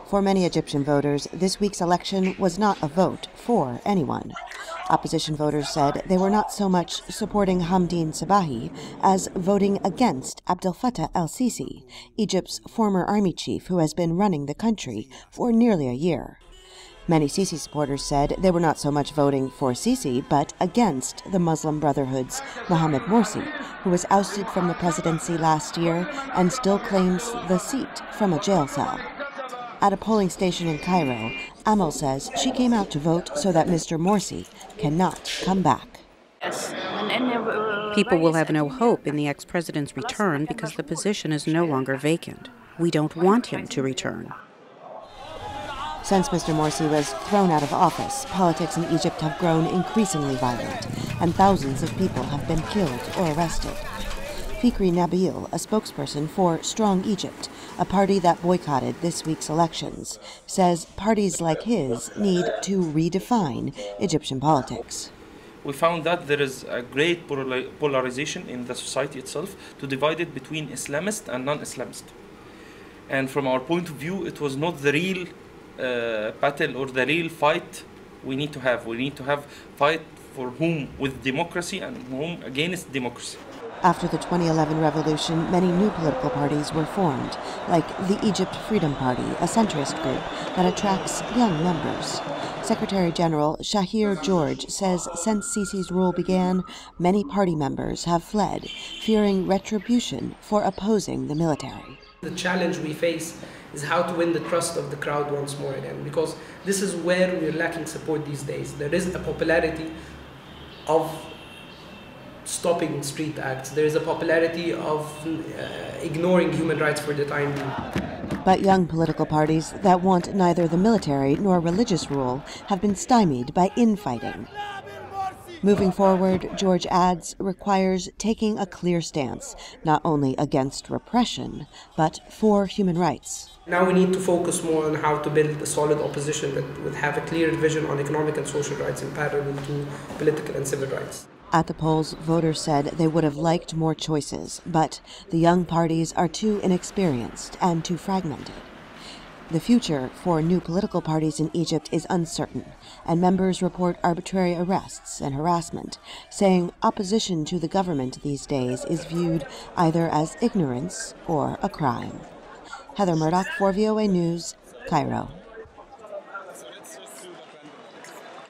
For many Egyptian voters, this week's election was not a vote for anyone. Opposition voters said they were not so much supporting Hamdine Sabahi as voting against Abdel Fattah el-Sisi, Egypt's former army chief who has been running the country for nearly a year. Many Sisi supporters said they were not so much voting for Sisi, but against the Muslim Brotherhood's Mohamed Morsi, who was ousted from the presidency last year and still claims the seat from a jail cell. At a polling station in Cairo, Amal says she came out to vote so that Mr. Morsi cannot come back. People will have no hope in the ex-president's return because the position is no longer vacant. We don't want him to return. Since Mr. Morsi was thrown out of office, politics in Egypt have grown increasingly violent, and thousands of people have been killed or arrested. Fikri Nabil, a spokesperson for Strong Egypt, a party that boycotted this week's elections, says parties like his need to redefine Egyptian politics. We found that there is a great polarization in the society itself to divide it between Islamist and non-Islamist. And from our point of view, it was not the real battle or the real fight we need to have. We need to have fight for whom with democracy and whom against democracy. After the 2011 revolution, many new political parties were formed, like the Egypt Freedom Party, a centrist group that attracts young members. Secretary General Shahir George says since Sisi's rule began, many party members have fled, fearing retribution for opposing the military. The challenge we face is how to win the trust of the crowd once more again, because this is where we're lacking support these days. There is a popularity of stopping street acts. There is a popularity of ignoring human rights for the time being. But young political parties that want neither the military nor religious rule have been stymied by infighting. Moving forward, George adds, requires taking a clear stance, not only against repression, but for human rights. Now we need to focus more on how to build a solid opposition that would have a clear vision on economic and social rights in parallel to political and civil rights. At the polls, voters said they would have liked more choices, but the young parties are too inexperienced and too fragmented. The future for new political parties in Egypt is uncertain, and members report arbitrary arrests and harassment, saying opposition to the government these days is viewed either as ignorance or a crime. Heather Murdock for VOA News, Cairo.